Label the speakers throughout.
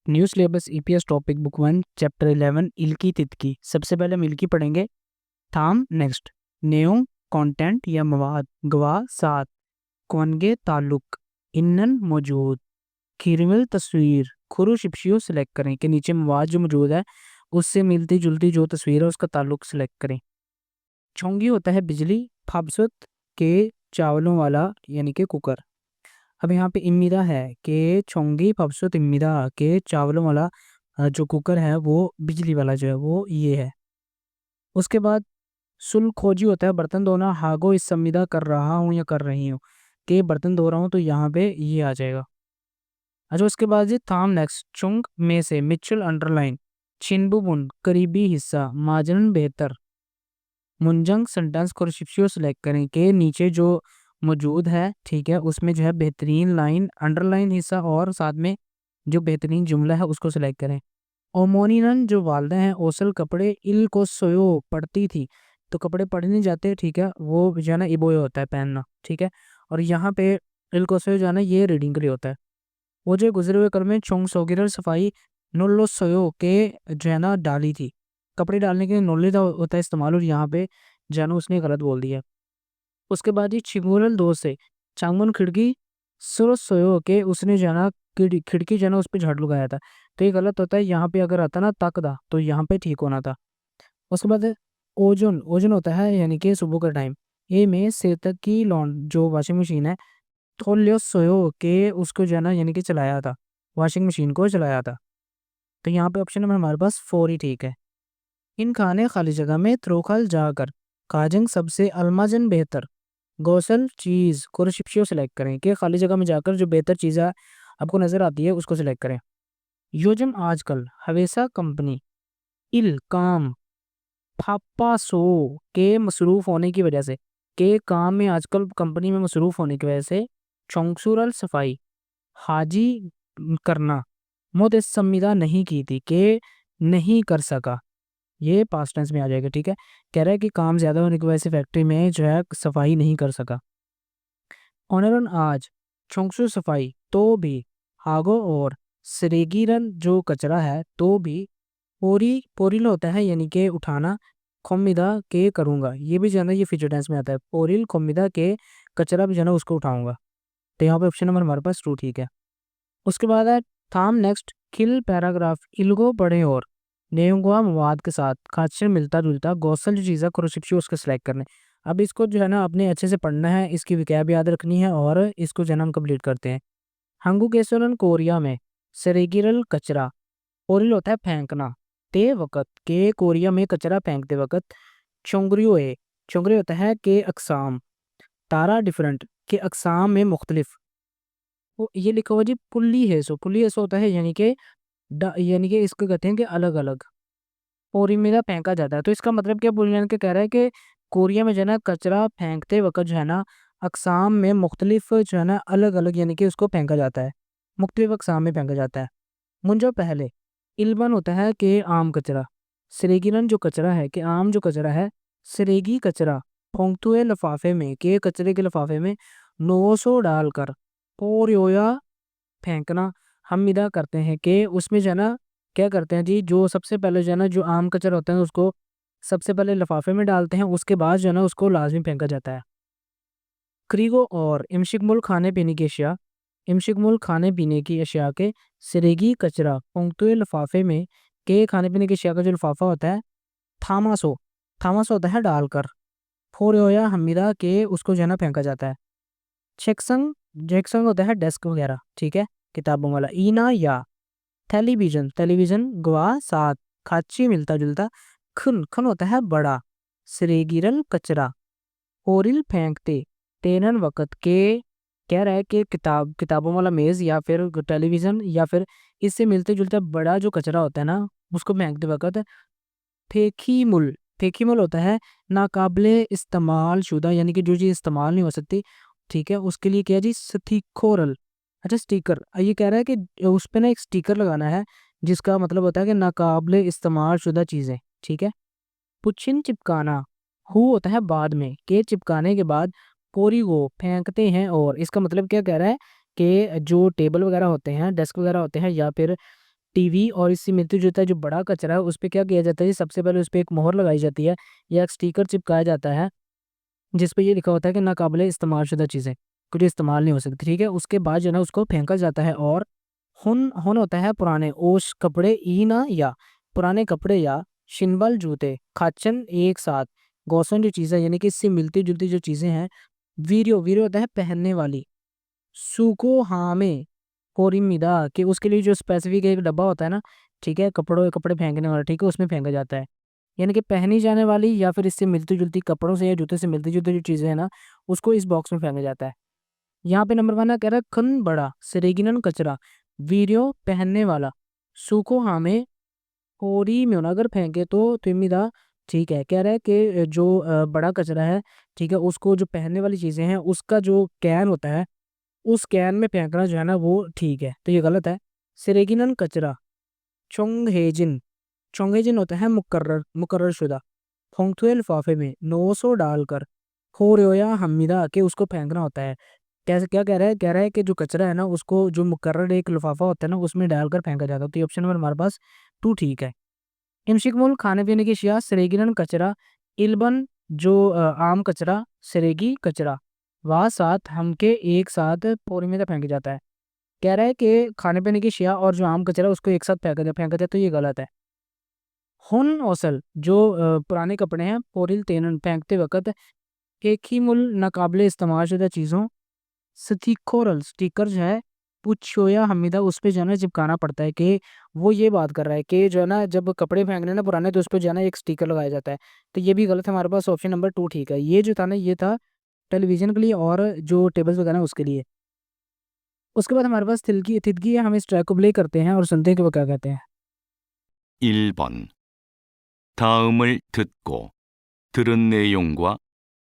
Speaker 1: New syllabus EPS topic book 1 chapter 11 इल्की तितकी। सबसे पहले हम इल्की पढ़ेंगे। थाम नेक्स्ट नेम कंटेंट या मवाद गवाह सात कौनगे ताल्लुक इन्नन मौजूद खिरमिल तस्वीर खुरू शिप्शियो सेलेक्ट करें कि नीचे मवाद जो मौजूद है उससे मिलती जुलती जो तस्वीर है उसका ताल्लुक सेलेक्ट करें। चोंगी होता है बिजली, फबसुत के चावलों वाला यानी कि कुकर। अब यहाँ पे इम्मीदा है कि चोंगी फबसुत इम्मीदा के चावलों वाला जो कुकर है वो बिजली वाला जो है वो ये है। उसके बाद सुल खोजी होता है बर्तन धोना, हागो इस संविदा कर रहा हूँ या कर रही हूँ कि बर्तन धो रहा हूँ तो यहाँ पे ये आ जाएगा। अच्छा उसके बाद जी थाम नेक्स्ट चुंग में से मिचल अंडरलाइन छिनबुबुन करीबी हिस्सा माजनन बेहतर मुंजंग सेंटेंस को रिशिप्शियो सेलेक्ट करें कि नीचे जो मौजूद है ठीक है उसमें जो है बेहतरीन लाइन अंडरलाइन हिस्सा और साथ में जो बेहतरीन जुमला है उसको सेलेक्ट करें। ओमोनिनन जो वालदा हैं ओसल कपड़े इल को सोयो पढ़ती थी तो कपड़े पढ़ने जाते ठीक है वो जो है ना इबोयो होता है पहनना ठीक है। और यहाँ पे इल को सोयो जो है ना ये रीडिंग के लिए होता है। वो जो गुजरे हुए कल में चोंग सोगिरर सफाई नोल्लो सोयो के जो है ना डाली थी कपड़े डालने के लिए नोल्ले का होता है इस्तेमाल और यहाँ पे जो है ना उसने गलत बोल दिया। उसके बाद ये छिगुरल दो से चांगमन खिड़की सुर सोयो के उसने जो है ना खिड़की जो है ना उस पर झाड़ू लगाया था तो ये गलत होता है। यहाँ पे अगर आता ना तक दा तो यहाँ पे ठीक होना था। उसके बाद ओजोन ओजोन होता है यानी कि सुबह का टाइम। ये में सेतक की लॉन जो वॉशिंग मशीन है तो लियो सोयो के उसको जो है ना यानी कि चलाया था वॉशिंग मशीन को चलाया था। तो यहाँ पे ऑप्शन नंबर हमारे पास 4 ही ठीक है। इन खाने खाली जगह में त्रोखल जाकर काजंग सबसे अलमाजन बेहतर गौसल चीज को रिशिप्शियो सेलेक्ट करें कि खाली जगह में जाकर जो बेहतर चीज़ आपको नजर आती है उसको सिलेक्ट करें। योजम आजकल हवेसा कंपनी इल काम पापा सो के मसरूफ होने की वजह से के काम में आजकल कंपनी में मसरूफ होने की वजह से चौंगसूरल सफाई हाजी करना मुद इस संविदा नहीं की थी के नहीं कर सका। ये पास्ट टेंस में आ जाएगा ठीक है। कह रहा है कि काम ज्यादा होने की वजह से फैक्ट्री में जो है सफाई नहीं कर सका। ऑनरन आज चौंगसू सफाई तो भी हागो और सरेगीरन जो कचरा है तो भी पोरी पोरिल होता है यानी कि उठाना खोमिदा के करूंगा ये भी जो है ना ये फ्यूचर टेंस में आता है पोरिल खोमिदा के कचरा भी जो है ना उसको उठाऊंगा। तो यहाँ पे ऑप्शन नंबर हमारे पास ट्रू ठीक है। उसके बाद है थाम नेक्स्ट किल पैराग्राफ इल्गो पढ़े और नेयुंगवा मवाद के साथ खाचर मिलता जुलता गौसल जो चीज़ है क्रोशिप्शो उसको सिलेक्ट करने। अब इसको जो है ना अपने अच्छे से पढ़ना है इसकी विकैब याद रखनी है और इसको जो है ना हम कंप्लीट करते हैं। हंगू केसरन कोरिया में सरेगिरल कचरा ओरिल होता है फेंकना ते वक़्त के कोरिया में कचरा फेंकते वक़्त चोंगरियो है चोंगरी होता है के अकसाम तारा डिफरेंट के अकसाम में मुख्तलिफ। वो ये लिखा हुआ जी पुल्ली है सो पुल्ली ऐसा होता है यानी कि इसको कहते हैं कि अलग अलग और मेरा फेंका जाता है। तो इसका मतलब क्या बुनियाद के कह रहा है कि कोरिया में जो है ना कचरा फेंकते वक्त जो है ना अकसाम में मुख्तलिफ जो है ना अलग अलग यानी कि उसको फेंका जाता है मुख्तलिफ अकसाम में फेंका जाता है। मुंजो पहले इल्बन होता है कि आम कचरा सरेगीरन जो कचरा है कि आम जो कचरा है सरेगी कचरा फोंगतुए लिफाफे में के कचरे के लिफाफे में नोसो डालकर पोरियोया फेंकना। हम इदा करते हैं कि उसमें जो है ना क्या करते हैं जी जो सबसे पहले जो है ना जो आम कचरा होता है उसको सबसे पहले लिफाफे में डालते हैं उसके बाद जो है ना उसको लाजमी फेंका जाता है। क्रीगो और इमशिकमुल खाने पीने की अशिया इमशिकमुल खाने पीने की अशिया के सिरेगी कचरा पोंगतुए लिफाफे में के खाने पीने की अशिया का जो लिफाफा होता है थामासो थामासो होता है डालकर फोरियोया हमीदा के उसको जो है ना फेंका जाता है। चेक्संग जेक्संग होता है डेस्क वगैरह ठीक है किताबों वाला ईना या टेलीविजन टेलीविजन गवा साथ खाची मिलता जुलता खन खन होता है बड़ा सरेगिरल कचरा ओरिल फेंकते तेनन वक़्त के कह रहा है कि किताबों वाला मेज या फिर टेलीविजन या फिर इससे मिलते जुलता बड़ा जो कचरा होता है ना उसको फेंकते वक़्त फेखीमुल फेखीमुल होता है नाकाबिले इस्तेमाल शुदा यानी कि जो चीज़ इस्तेमाल नहीं हो सकती ठीक है उसके लिए क्या है जी स्टिकोरल। अच्छा स्टिकर ये कह रहा है कि उस पे ना एक स्टिकर लगाना है जिसका मतलब होता है कि नाकाबिले इस्तेमाल शुदा चीज़ें ठीक है। पुच्छिन चिपकाना हु होता है बाद में के चिपकाने के बाद पोरी को फेंकते हैं और इसका मतलब क्या कह रहा है कि जो टेबल वगैरह होते हैं डेस्क वगैरह होते हैं या फिर टीवी और इससे मिलती जुलता है जो बड़ा कचरा है उस पर क्या किया जाता है, सबसे पहले उस पर एक मोहर लगाई जाती है या एक स्टिकर चिपकाया जाता है जिस पे ये लिखा होता है कि नाकाबिले इस्तेमाल शुदा चीज़ें, कुछ इस्तेमाल नहीं हो सकती। ठीक है, उसके बाद जो है ना उसको फेंका जाता है। और हुन हुन होता है पुराने, ओश कपड़े, ई ना या पुराने कपड़े या शिनबल जूते, खाचन एक साथ, गौसन जो चीज़ें यानी कि इससे मिलती जुलती जो चीज़ें हैं, वीरियो वीरियो होता है पहनने वाली, सुको हामे कोरिमिदा कि उसके लिए जो स्पेसिफिक एक डब्बा होता है ना, ठीक है, कपड़े फेंकने वाला, ठीक है, उसमें फेंका जाता है। यानी कि पहनी जाने वाली या फिर इससे मिलती जुलती कपड़ों से या जूते से मिलती जुलती जो चीज़ें हैं ना उसको इस बॉक्स में फेंका जाता है। यहाँ पे नंबर 1 है, कह रहा है खन बड़ा सिरेगिनन कचरा, वीडियो पहनने वाला, सूखो हामे होरी में होना अगर फेंके तो तुमिदा, ठीक है। कह रहा है कि जो बड़ा कचरा है, ठीक है, उसको जो पहनने वाली चीज़ें हैं उसका जो कैन होता है उस कैन में फेंकना जो है ना वो ठीक है, तो ये गलत है। सिरेगिनन कचरा चोंगहेजिन, चोंगहेजिन होता है मुकर्रर शुदा, पंक्चुअल लिफाफे में 900 डालकर, होर्योया हमीदा के उसको फेंकना होता है। कैसे, क्या कह रहा है, कह रहा है कि जो कचरा है ना उसको जो मुकर्रर एक लिफाफा होता है ना उसमें डालकर फेंका जाता है। तो ये ऑप्शन नंबर हमारे पास 2 ठीक है। इमशिकमुल खाने पीने की अशिया, सरेगिनन कचरा, इल्बन जो आम कचरा, सरेगी कचरा, वह साथ हमके एक साथ पोरी में फेंका जाता है। कह रहा है कि खाने पीने की अशिया और जो आम कचरा उसको एक साथ फेंका जाए, तो ये गलत है। हुन औसल जो पुराने कपड़े हैं, पोरिल तेनन फेंकते वक्त, केखीमुल नाकाबिले इस्तेमाल शुदा चीज़ों, स्टिकोरल स्टिकर जो है, पुछोया हमीदा उस पे जो है ना चिपकाना पड़ता है कि वो ये बात कर रहा है कि जो है ना जब कपड़े फेंकने ना पुराने तो उस पे जो है ना एक स्टिकर लगाया जाता है। तो ये भी गलत है, हमारे पास ऑप्शन नंबर 2 ठीक है। ये जो था ना ये था टेलीविजन के लिए और जो टेबल्स वगैरह हैं उसके लिए। उसके बाद हमारे पास तिल्की तितकी है, हम इस ट्रैक को प्ले करते हैं और सुनते हैं कि वो क्या कहते हैं।
Speaker 2: 1번. 다음을 듣고 들은 내용과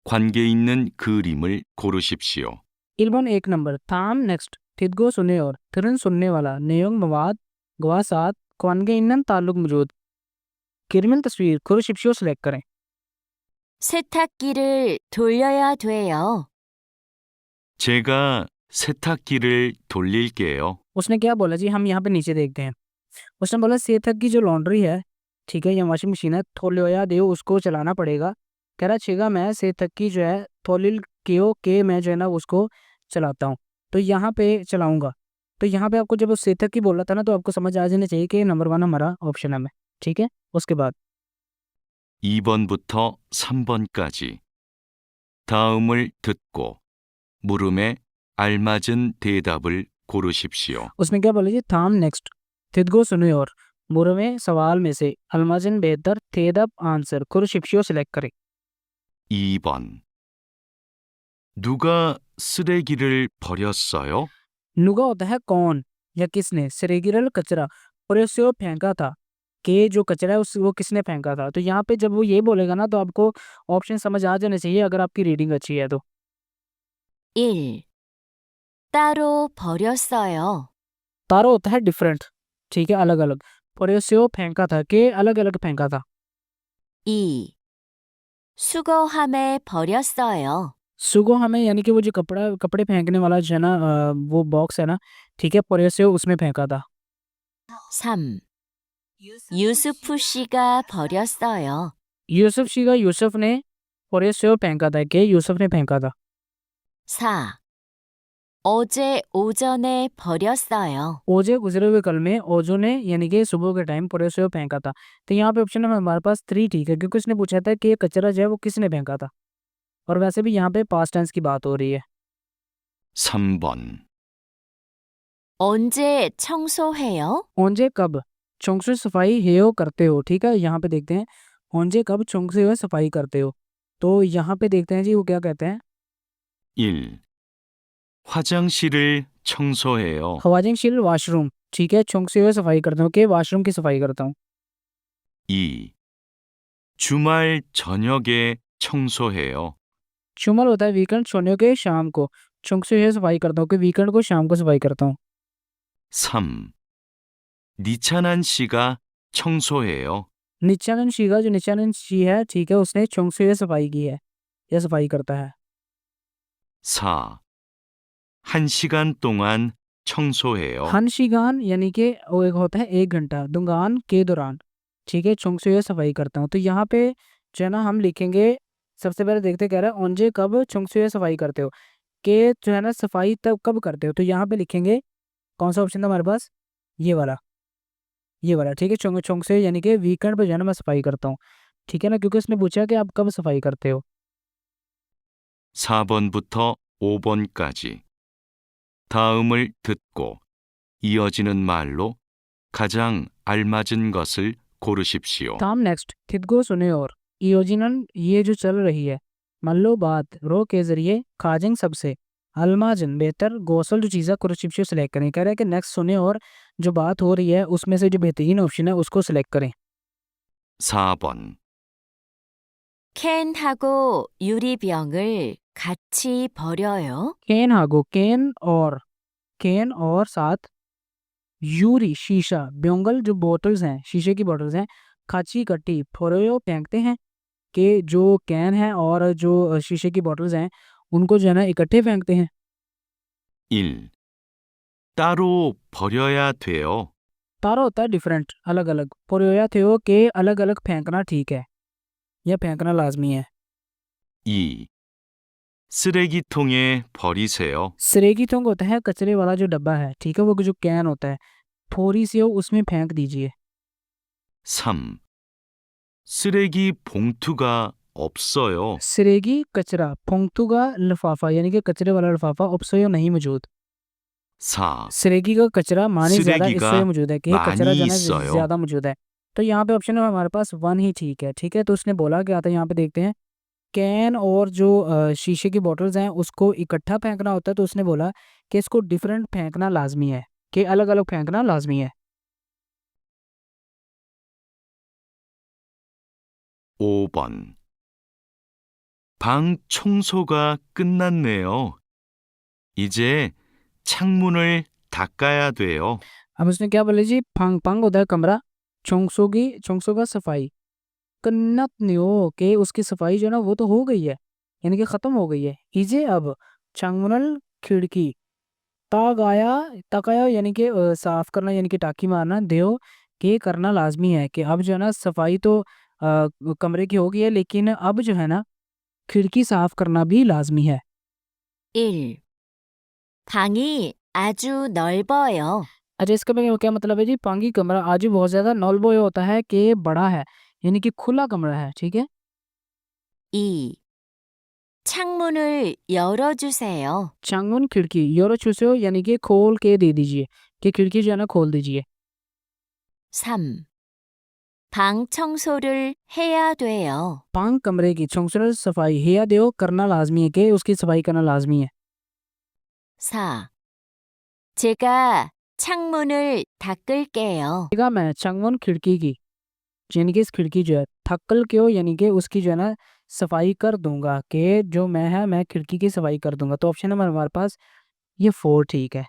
Speaker 2: 관계 있는 그림을 고르십시오.
Speaker 1: 1 एक नंबर, थाम नेक्स्ट, तिदगो सुने और तिरन सुनने वाला, नेयोंग मवाद, गवा साथ, क्वानगे इन्नन ताल्लुक मौजूद, किरमिल तस्वीर, खुरशिप्शियो सेलेक्ट करें।
Speaker 3: 세탁기를 돌려야 돼요.
Speaker 2: 제가 세탁기를 돌릴게요.
Speaker 1: उसने क्या बोला जी, हम यहाँ पे नीचे देखते हैं। उसने बोला सेठक की जो लॉन्ड्री है, ठीक है, या वॉशिंग मशीन है, थोलिया देओ उसको चलाना पड़ेगा। कह रहा छेगा मैं सेठक की जो है थोलिल केओ के मैं जो है ना उसको चलाता हूँ, तो यहाँ पे चलाऊंगा। तो यहाँ पे आपको जब उस सेठक की बोला था ना तो आपको समझ आ जाना चाहिए कि नंबर 1 हमारा ऑप्शन है में, ठीक है। उसके बाद
Speaker 2: 2번부터 3번까지 다음을 듣고 물음에 알맞은 대답을 고르십시오.
Speaker 1: उसने क्या बोला जी, थाम नेक्स्ट, तिदगो सुने और मुर में सवाल में से अलमाजन बेहतर थेदप आंसर खुरशिप्शियो सिलेक्ट करें।
Speaker 2: 2번. 누가 쓰레기를 버렸어요?
Speaker 1: नुगा होता है कौन या किसने, सरेगिरल कचरा, और उसे वो फेंका था, कि जो कचरा है उस वो किसने फेंका था। तो यहाँ पे जब वो ये बोलेगा ना तो आपको ऑप्शन समझ आ जाने चाहिए अगर आपकी रीडिंग अच्छी है तो।
Speaker 3: 1. 따로 버렸어요.
Speaker 1: तारो होता है डिफरेंट, ठीक है, अलग अलग, और उसे वो फेंका था, कि अलग अलग फेंका था।
Speaker 3: 2. 수거함에 버렸어요.
Speaker 1: सुगो हमें यानी कि वो जो कपड़े फेंकने वाला जो है ना वो बॉक्स है ना, ठीक है, पर उसे उसमें फेंका था।
Speaker 3: 3. 유수프 씨가 버렸어요.
Speaker 1: यूसुफ शीगा यूसुफ ने, और उसे वो फेंका था, कि यूसुफ ने फेंका था।
Speaker 3: 4. 어제 오전에 버렸어요.
Speaker 1: ओजे गुजरे हुए कल में, ओजो ने यानी कि सुबह के टाइम पर उसे वो फेंका था। तो यहाँ पे ऑप्शन है हमारे पास 3 ठीक है, क्योंकि उसने पूछा था कि ये कचरा जो है वो किसने फेंका था, और वैसे भी यहाँ पे पास्ट टेंस की बात हो रही है।
Speaker 2: 3번.
Speaker 3: 언제 청소해요?
Speaker 1: ओंजे कब चोंगसे सफाई हेयो करते हो, ठीक है, यहाँ पे देखते हैं ओंजे कब चोंगसे हो सफाई करते हो। तो यहाँ पे देखते हैं जी वो क्या कहते हैं।
Speaker 2: 1. 화장실을 청소해요.
Speaker 1: हवाजिंग वॉशरूम, ठीक है, चोंगसे हो सफाई करता हूँ, कि वॉशरूम की सफाई करता हूँ।
Speaker 2: 2. 주말 저녁에 청소해요.
Speaker 1: चुमल होता है वीकेंड, सोने के शाम को, चोंगसे हो सफाई करता हूँ, कि वीकेंड को शाम को सफाई करता हूँ।
Speaker 2: 3. 니찬한 씨가 청소해요.
Speaker 1: नित्यानंद शी का जो नित्यानंद शी है, ठीक है, उसने चोंगसे हो सफाई की है या सफाई करता है।
Speaker 2: 4. 1시간 동안 청소해요.
Speaker 1: 1시간 यानी कि वो एक होता है 1 घंटा, दुंगान के दौरान, ठीक है, 청소해 सफाई करता हूँ। तो यहाँ पे जो है ना हम लिखेंगे, सबसे पहले देखते कह रहा है 언제 कब 청소해 सफाई करते हो, के जो है ना सफाई तब कब करते हो, तो यहाँ पे लिखेंगे कौन सा ऑप्शन था हमारे पास, ये वाला, ये वाला, ठीक है, 청소해 यानी कि वीकेंड पे जो है ना मैं सफाई करता हूँ, ठीक है ना, क्योंकि उसने पूछा कि आप कब सफाई करते हो।
Speaker 2: 4번부터 5번까지 다음을 듣고 이어지는 말로 가장 알맞은 것을 고르십시오.
Speaker 1: ताम नेक्स्ट थित को सुने और योजिनन ये जो चल रही है, मल्लो बात रो के जरिए खाजिंग सबसे अलमाजन बेहतर गोसल जो चीज़ा कुरशिप्शो सेलेक्ट करें। कह रहे हैं कि नेक्स्ट सुने और जो बात हो रही है उसमें से जो बेहतरीन ऑप्शन है उसको सिलेक्ट करें।
Speaker 2: 4번
Speaker 3: 캔하고 유리병을 같이 버려요.
Speaker 1: केन हागो, केन और साथ यूरी शीशा, ब्योंगल जो बोतल्स हैं, शीशे की बोतल्स हैं, खाची कट्टी फोरोयो फेंकते हैं, कि जो कैन है और जो शीशे की बोतल्स हैं उनको जो है ना इकट्ठे फेंकते हैं।
Speaker 2: 1. 따로 버려야 돼요.
Speaker 1: तारा होता है डिफरेंट, अलग अलग, पोरियोया थे के अलग अलग फेंकना ठीक है या फेंकना लाजमी है।
Speaker 2: 2. 쓰레기통에 버리세요.
Speaker 1: सिरेगी थोंग होता है कचरे वाला जो डब्बा है, ठीक है, वो जो कैन होता है, फोरी से हो उसमें फेंक दीजिए।
Speaker 2: 3. 쓰레기 봉투가 없어요.
Speaker 1: सिरेगी कचरा, फोंगतुगा लिफाफा यानी कि कचरे वाला लिफाफा, उपसोयो नहीं मौजूद।
Speaker 2: 4.
Speaker 1: सिरेगी का कचरा माने ज्यादा
Speaker 2: सिरेगी का
Speaker 1: इससे मौजूद है कि कचरा
Speaker 2: मानी
Speaker 1: जो है ना
Speaker 2: इससे
Speaker 1: ज्यादा मौजूद है। तो यहाँ पे ऑप्शन है हमारे पास 1 ही ठीक है, ठीक है, तो उसने बोला क्या था, यहाँ पे देखते हैं, कैन और जो शीशे की बोतल्स हैं उसको इकट्ठा फेंकना होता है, तो उसने बोला कि इसको डिफरेंट फेंकना लाजमी है, कि अलग अलग फेंकना लाजमी है।
Speaker 2: 5번 방 청소가 끝났네요. 이제 창문을 닦아야 돼요.
Speaker 1: अब उसने क्या बोला जी, फांग पांग होता है कमरा, चोंगसोगा सफाई, कन्नत नियो के उसकी सफाई जो है ना वो तो हो गई है, यानी कि खत्म हो गई है। इजे अब चांगमुनल खिड़की, तागाया यानी कि साफ करना यानी कि टाकी मारना, देव के करना लाजमी है, कि अब जो है ना सफाई तो कमरे की हो गई है, लेकिन अब जो है ना खिड़की साफ करना भी लाजमी है।
Speaker 3: 1. 방이 아주 넓어요.
Speaker 1: अच्छा, इसका क्या मतलब है जी, पांगी कमरा आज भी बहुत ज्यादा नॉल्बो होता है कि बड़ा है, यानी कि खुला कमरा है, ठीक है।
Speaker 3: 2. 창문을 열어주세요.
Speaker 1: चांगमुन खिड़की, योरो चूसो यानी कि खोल के दे दीजिए, कि खिड़की जो है ना खोल दीजिए।
Speaker 3: 3. 방 청소를 해야 돼요.
Speaker 1: पांग कमरे की छोंगसर सफाई हेया देओ करना लाजमी है, कि उसकी सफाई करना लाजमी है।
Speaker 3: 4. 제가 창문을 닦을게요.
Speaker 1: ठीक है, मैं चांगमुन खिड़की की, यानी कि इस खिड़की जो है, थक्कल क्यों यानी कि उसकी जो है ना सफाई कर दूंगा, कि जो मैं है मैं खिड़की की सफाई कर दूंगा। तो ऑप्शन नंबर हमारे पास ये 4 ठीक है।